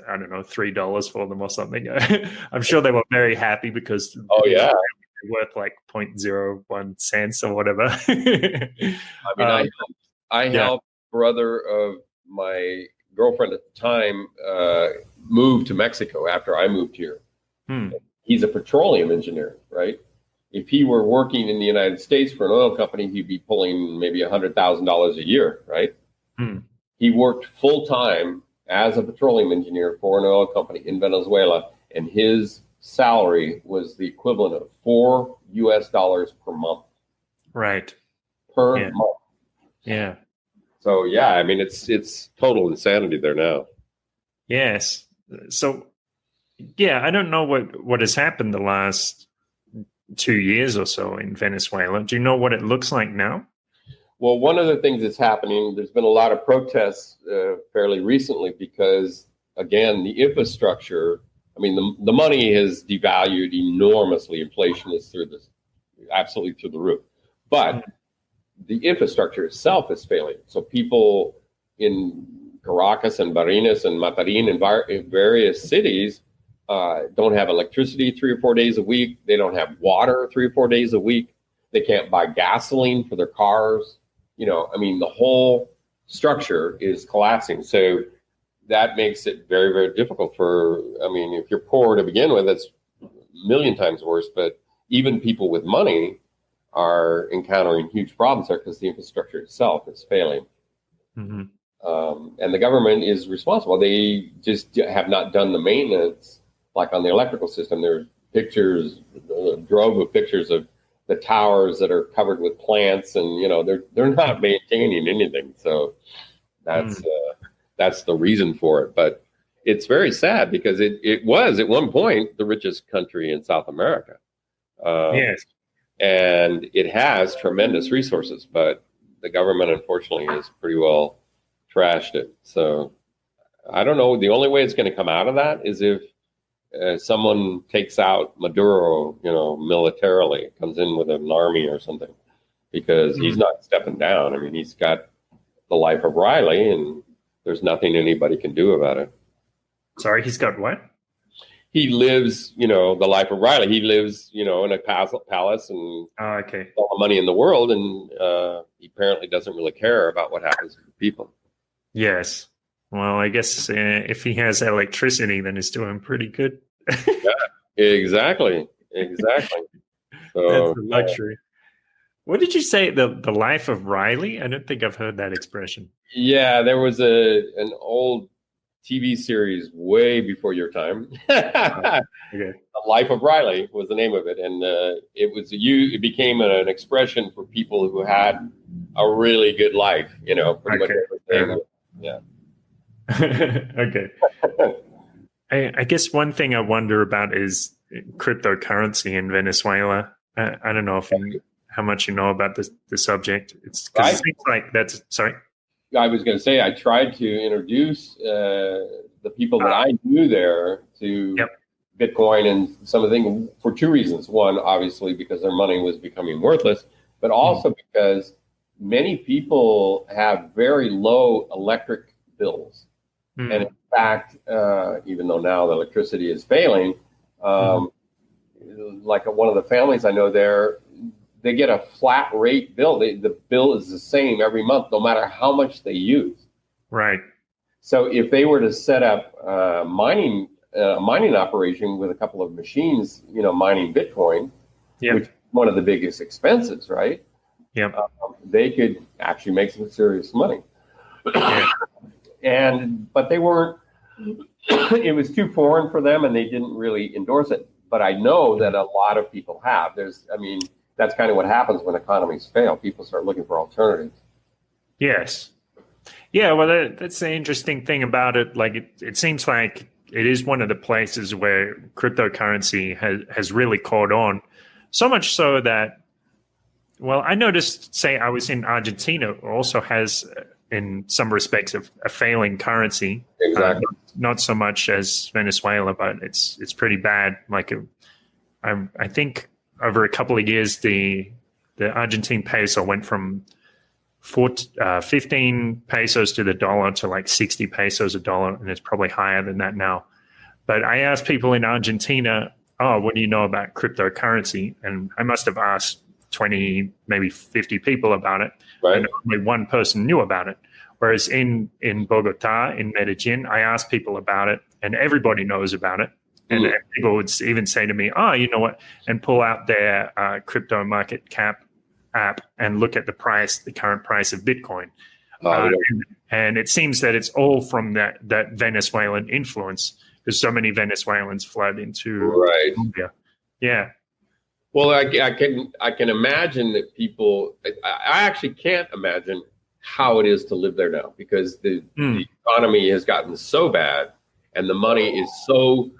I don't know, $3 for them or something. I'm sure they were very happy because they're worth like 0.01 cents or whatever. I mean, I helped brother of my girlfriend at the time move to Mexico after I moved here. He's a petroleum engineer, right? If he were working in the United States for an oil company, he'd be pulling maybe $100,000 a year, right? He worked full time as a petroleum engineer for an oil company in Venezuela, and his salary was the equivalent of $4 per month. Right. Per month. Yeah. So yeah, I mean it's total insanity there now. Yes. So yeah, I don't know what has happened the last 2 years or so in Venezuela. Do you know what it looks like now? Well, one of the things that's happening, there's been a lot of protests fairly recently because, again, the infrastructure, I mean, the money has devalued enormously. Inflation is absolutely through the roof. But the infrastructure itself is failing. So people in Caracas and Barinas and Matarin and in various cities don't have electricity 3 or 4 days a week. They don't have water 3 or 4 days a week. They can't buy gasoline for their cars. I mean, the whole structure is collapsing. So that makes it very, very difficult if you're poor to begin with, it's a million times worse. But even people with money are encountering huge problems there because the infrastructure itself is failing. Mm-hmm. And the government is responsible. They just have not done the maintenance, like on the electrical system. There's pictures, a drove of pictures of the towers that are covered with plants, and they're not maintaining anything. So that's the reason for it. But it's very sad because it was at one point the richest country in South America. Yes. And it has tremendous resources, but the government, unfortunately, has pretty well trashed it. So I don't know. The only way it's going to come out of that is if someone takes out Maduro, militarily, comes in with an army or something, because he's not stepping down. I mean, he's got the life of Riley, and there's nothing anybody can do about it. Sorry, he's got what? He lives, the life of Riley. He lives, in a palace and all the money in the world, and he apparently doesn't really care about what happens to the people. Yes. Well, I guess if he has electricity, then he's doing pretty good. Yeah, exactly. So, that's a luxury. What did you say? The life of Riley? I don't think I've heard that expression. Yeah, there was an old TV series way before your time. The Life of Riley was the name of it, and it became an expression for people who had a really good life. Pretty much everything. Yeah. Okay. I guess one thing I wonder about is cryptocurrency in Venezuela. I don't know how much you know about the subject. It's because it seems like that's sorry. I was going to say I tried to introduce the people that I knew there to Bitcoin and some of the things for two reasons. One, obviously, because their money was becoming worthless, but also because many people have very low electric bills. And in fact, even though now the electricity is failing, like one of the families I know there, they get a flat rate bill. The bill is the same every month, no matter how much they use. Right. So if they were to set up a mining operation with a couple of machines, mining Bitcoin, which is one of the biggest expenses, right? Yeah. They could actually make some serious money. But they weren't. It was too foreign for them, and they didn't really endorse it. But I know that a lot of people have. That's kind of what happens when economies fail. People start looking for alternatives. Yes. Yeah, well, that's the interesting thing about it. Like, it seems like it is one of the places where cryptocurrency has really caught on. So much so that, well, I noticed, say, I was in Argentina, also has, in some respects, a failing currency. Exactly. Not so much as Venezuela, but it's pretty bad. Like, I think over a couple of years, the Argentine peso went from 15 pesos to the dollar to like 60 pesos a dollar, and it's probably higher than that now. But I asked people in Argentina, what do you know about cryptocurrency? And I must have asked 20, maybe 50 people about it, right. And only one person knew about it. Whereas in Bogota, in Medellin, I asked people about it, and everybody knows about it. And people would even say to me, you know what, and pull out their crypto market cap app and look at the current price of Bitcoin. And it seems that it's all from that Venezuelan influence, because so many Venezuelans fled into Colombia. Yeah. Well, I can imagine that people, I actually can't imagine how it is to live there now, because the economy has gotten so bad and the money is so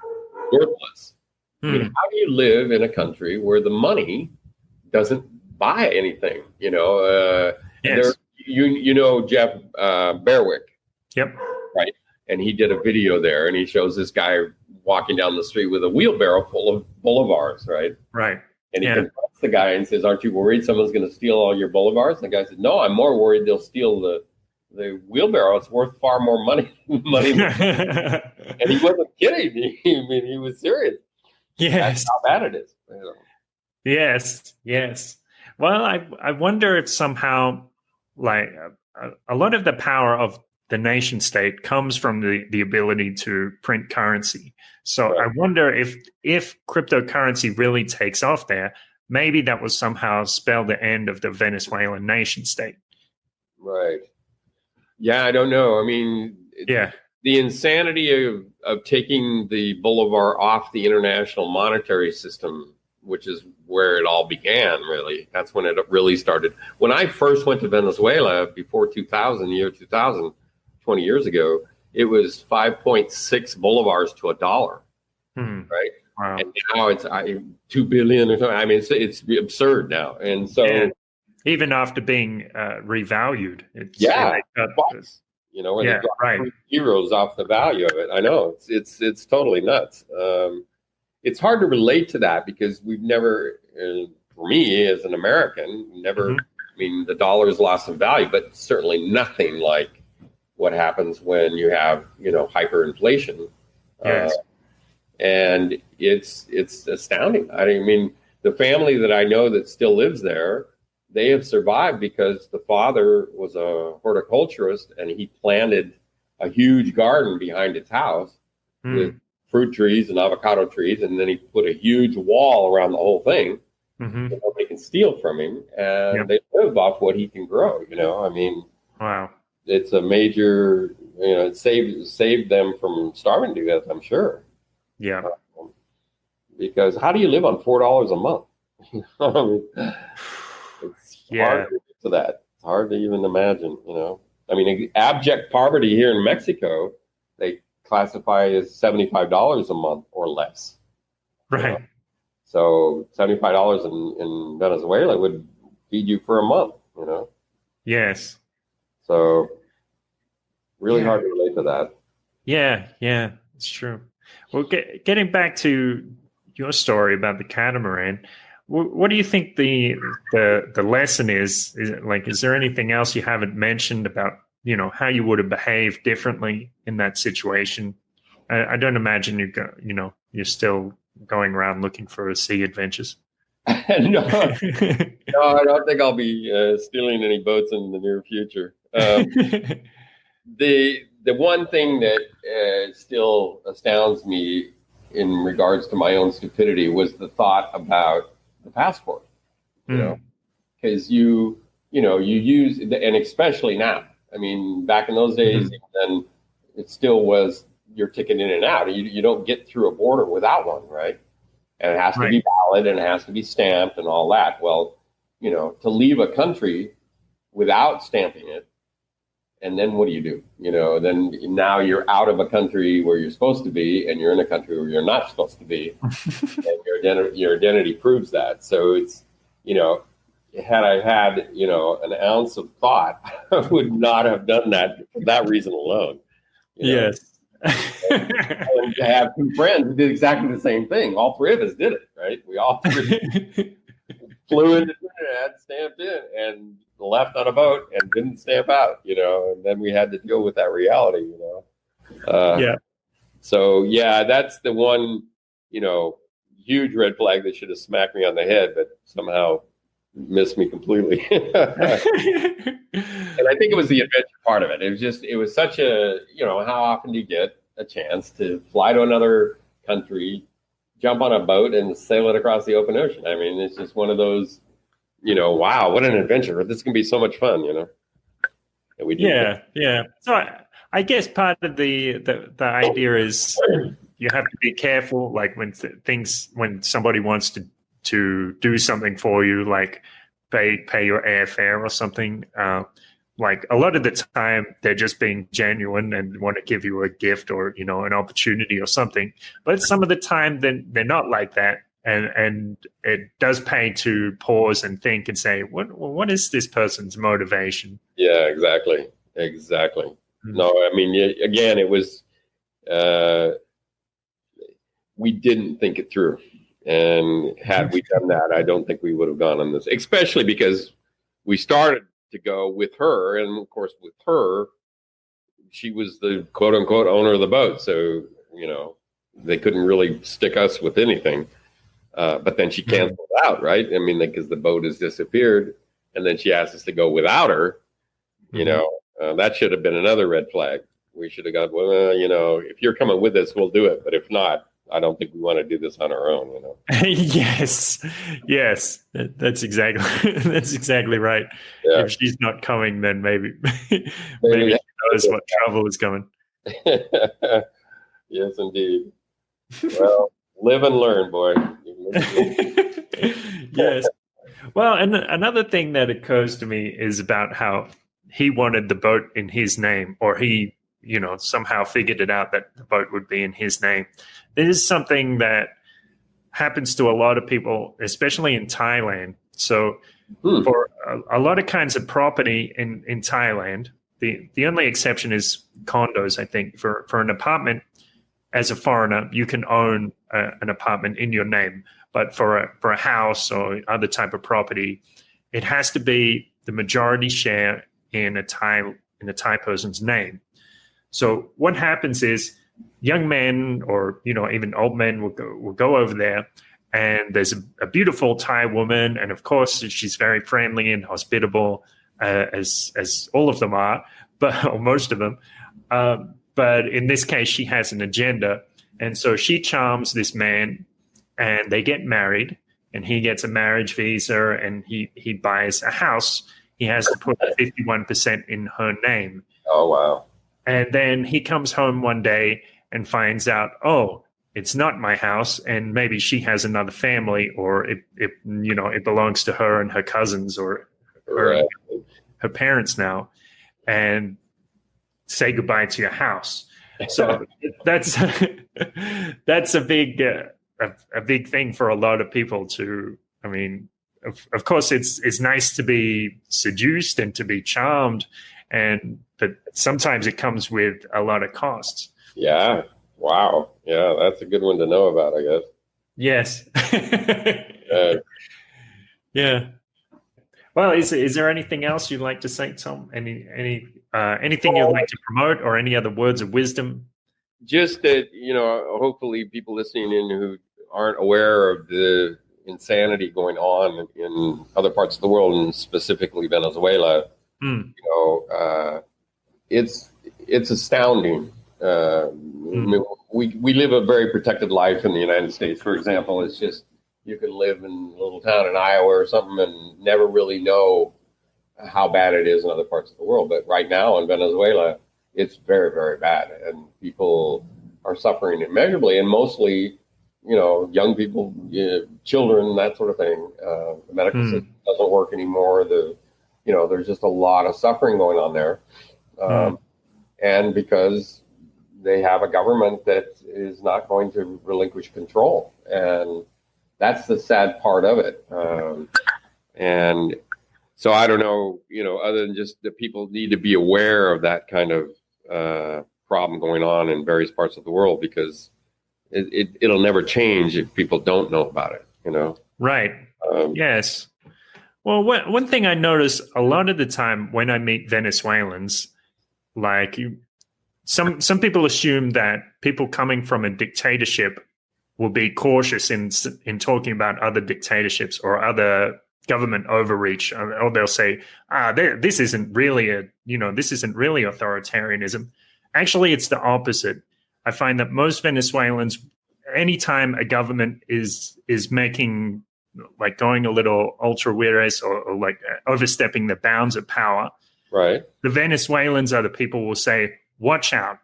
worthless. I mean, how do you live in a country where the money doesn't buy anything? Yes. Jeff Berwick. Yep. Right. And he did a video there, and he shows this guy walking down the street with a wheelbarrow full of bolivars, right? Right. And he confronts the guy and says, "Aren't you worried someone's going to steal all your bolivars?" And the guy said, "No, I'm more worried they'll steal the wheelbarrow. It's worth far more money." And he wasn't kidding. He was serious. Yes. That's how bad it is. Yes. Well, I wonder if somehow like a lot of the power of the nation state comes from the ability to print currency. So Right. I wonder if cryptocurrency really takes off there, maybe that will somehow spell the end of the Venezuelan nation state. Right. Yeah, I don't know. I mean, Yeah. the insanity of taking the bolivar off the international monetary system, which is where it all began, really. That's when it really started. When I first went to Venezuela before 2000, year 2000, 20 years ago, it was 5.6 bolivars to a dollar, right? Wow. And now it's 2 billion or something. I mean, it's absurd now. And so, Yeah. Even after being revalued, it's bucks, where they drop right. 3 zeros off the value of it. I know it's totally nuts. It's hard to relate to that because we've never, for me as an American, never. I mean, the dollar's lost some value, but certainly nothing like what happens when you have hyperinflation. Yes. And it's astounding. I mean, the family that I know that still lives there, they have survived because the father was a horticulturist and he planted a huge garden behind his house with fruit trees and avocado trees, and then he put a huge wall around the whole thing so nobody can steal from him, and they live off what he can grow. I mean, wow, it's a major. It saved them from starving to death, I'm sure. Yeah. Because how do you live on $4 a month? I mean, it's hard to get to that. It's hard to even imagine. I mean, abject poverty here in Mexico, they classify as $75 a month or less. Right. So $75 in Venezuela would feed you for a month. Yes. So really hard to relate to that. Yeah, it's true. Well, getting back to your story about the catamaran, what do you think the lesson is? Is there anything else you haven't mentioned about how you would have behaved differently in that situation? I don't imagine you're still going around looking for sea adventures. No, I don't think I'll be stealing any boats in the near future. The one thing that still astounds me in regards to my own stupidity was the thought about the passport. Because you use, and especially now. I mean, back in those days, then it still was your ticket in and out. You don't get through a border without one, right? And it has to be valid and it has to be stamped and all that. Well, to leave a country without stamping it, and then what do? Then now you're out of a country where you're supposed to be, and you're in a country where you're not supposed to be, and your identity proves that. So it's, had I had, an ounce of thought, I would not have done that for that reason alone. Yes. And to have two friends who did exactly the same thing. All three of us did it, right? We all three flew into Trinidad, stamped in, and left on a boat and didn't stamp out, and then we had to deal with that reality, So, that's the one, huge red flag that should have smacked me on the head, but somehow missed me completely. And I think it was the adventure part of it. It was such a, how often do you get a chance to fly to another country, jump on a boat and sail it across the open ocean? I mean, it's just one of those, wow, what an adventure. This can be so much fun, And we did. Yeah. So I guess part of the idea is you have to be careful, like when somebody wants to do something for you, like pay your airfare or something. Like a lot of the time they're just being genuine and want to give you a gift or, an opportunity or something. But some of the time then they're not like that. And it does pay to pause and think and say, what is this person's motivation? Yeah, exactly. No, I mean, again, it was, we didn't think it through. And had we done that, I don't think we would have gone on this, especially because we started to go with her. And of course, with her, she was the quote unquote owner of the boat. So, they couldn't really stick us with anything. But then she canceled out, right? I mean, because the boat has disappeared. And then she asked us to go without her. You know, that should have been another red flag. We should have gone, well, you know, if you're coming with us, we'll do it. But if not, I don't think we want to do this on our own, you know. Yes, yes, that's exactly right. Yeah. If she's not coming, then maybe Maybe she knows what trouble is coming. Yes, indeed. Well, live and learn, boy. Yes. Well, and another thing that occurs to me is about how he wanted the boat in his name, or he, you know, somehow figured it out that the boat would be in his name. This is something that happens to a lot of people, especially in Thailand. So for a lot of kinds of property in Thailand, the only exception is condos, I think. For an apartment, as a foreigner, you can own an apartment in your name. But for a house or other type of property, it has to be the majority share in a Thai person's name. So what happens is young men, or you know, even old men will go over there, and there's a beautiful Thai woman, and of course she's very friendly and hospitable, as all of them are, or most of them. But in this case, she has an agenda, and so she charms this man, and they get married, and he gets a marriage visa, and he buys a house. He has to put 51% in her name. Oh, wow. And then he comes home one day and finds out, oh, it's not my house, and maybe she has another family, or it belongs to her and her cousins, or her parents now, and say goodbye to your house. So that's a big thing for a lot of people to. I mean, of course, it's nice to be seduced and to be charmed, but sometimes it comes with a lot of costs. Yeah. Wow. Yeah, that's a good one to know about, I guess. Yes. Yeah. Well, is there anything else you'd like to say, Tom? Anything you'd like to promote, or any other words of wisdom? Just that, you know, hopefully people listening in who aren't aware of the insanity going on in other parts of the world, and specifically Venezuela, you know, it's astounding. We live a very protected life in the United States. For example, it's just, you can live in a little town in Iowa or something and never really know how bad it is in other parts of the world. But right now in Venezuela, it's very, very bad, and people are suffering immeasurably, and mostly, you know, young people, children, that sort of thing. The medical system doesn't work anymore. There's just a lot of suffering going on there, and because they have a government that is not going to relinquish control, and that's the sad part of it. And so I don't know, you know, other than just that people need to be aware of that kind of problem going on in various parts of the world, because it'll never change if people don't know about it, you know? Right. Yes. Well, one thing I notice a lot of the time when I meet Venezuelans, like some people assume that people coming from a dictatorship will be cautious in talking about other dictatorships or other government overreach, or they'll say, this isn't really authoritarianism. Actually, it's the opposite. I find that most Venezuelans, anytime a government is making, like, going a little ultra vires, or like overstepping the bounds of power, right, the Venezuelans are the people who will say, watch out.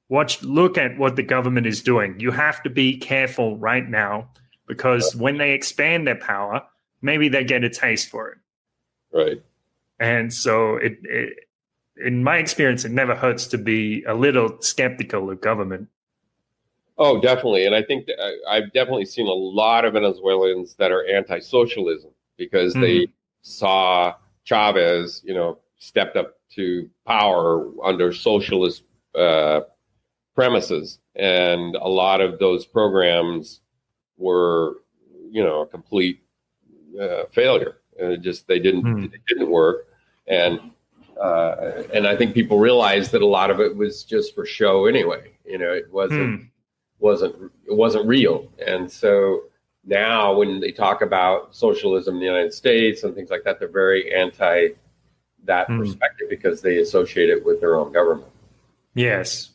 Look at what the government is doing. You have to be careful right now, because when they expand their power, maybe they get a taste for it. Right. And so in my experience, it never hurts to be a little skeptical of government. Oh, definitely. And I think I've definitely seen a lot of Venezuelans that are anti-socialism because they saw Chavez, you know, stepped up to power under socialist premises. And a lot of those programs were, you know, a complete failure. They didn't work. And I think people realized that a lot of it was just for show anyway. You know, it wasn't real. And so now when they talk about socialism in the United States and things like that, they're very that perspective because they associate it with their own government. Yes.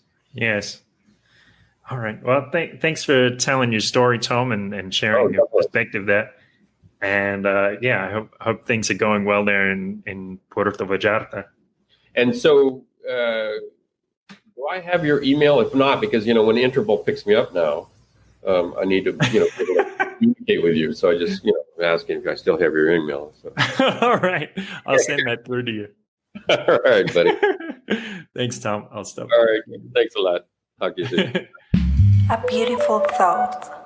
All right. Well, thanks for telling your story, Tom, and sharing your perspective there. And I hope things are going well there in Puerto Vallarta. And so, do I have your email? If not, because when Interpol picks me up now, I need to communicate with you. So I just asking if I still have your email. So. All right, I'll send that through to you. All right, buddy. Thanks, Tom. I'll stop. All right, thanks a lot. Talk to you soon. A beautiful thought.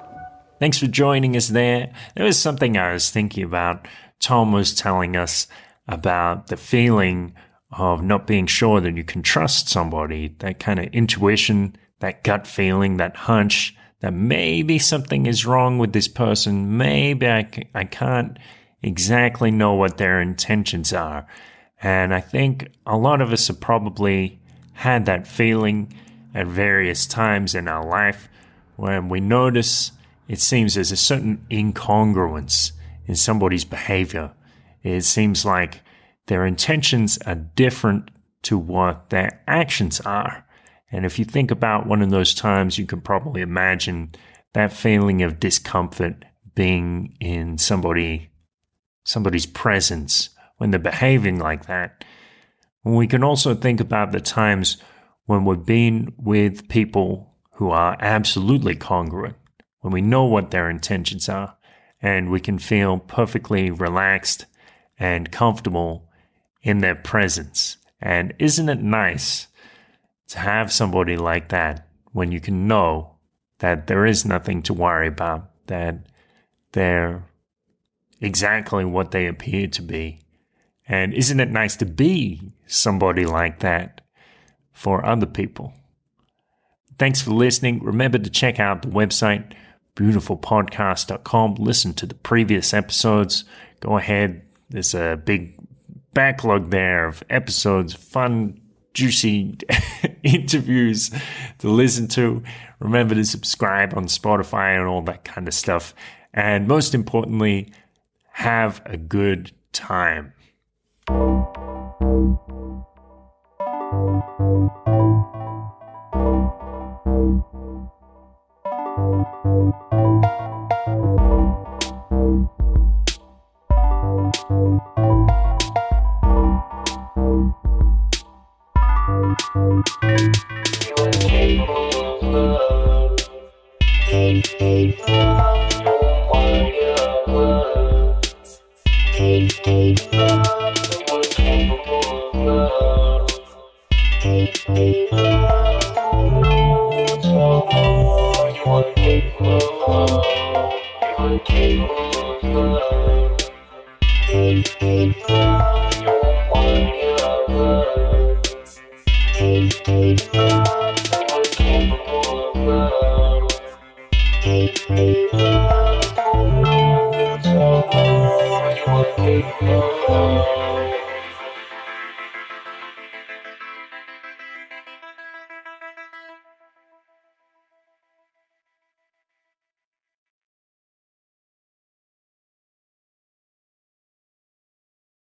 Thanks for joining us there. There was something I was thinking about. Tom was telling us about the feeling of not being sure that you can trust somebody, that kind of intuition, that gut feeling, that hunch that maybe something is wrong with this person. Maybe I can't exactly know what their intentions are. And I think a lot of us have probably had that feeling at various times in our life when we notice it seems there's a certain incongruence in somebody's behavior. It seems like their intentions are different to what their actions are. And if you think about one of those times, you can probably imagine that feeling of discomfort being in somebody's presence when they're behaving like that. And we can also think about the times when we've been with people who are absolutely congruent, when we know what their intentions are, and we can feel perfectly relaxed and comfortable in their presence. And isn't it nice to have somebody like that when you can know that there is nothing to worry about, that they're exactly what they appear to be? And isn't it nice to be somebody like that for other people? Thanks for listening. Remember to check out the website, beautifulpodcast.com. Listen to the previous episodes. Go ahead. There's a big backlog there of episodes, fun, juicy interviews to listen to. Remember to subscribe on Spotify and all that kind of stuff. And most importantly, have a good time. You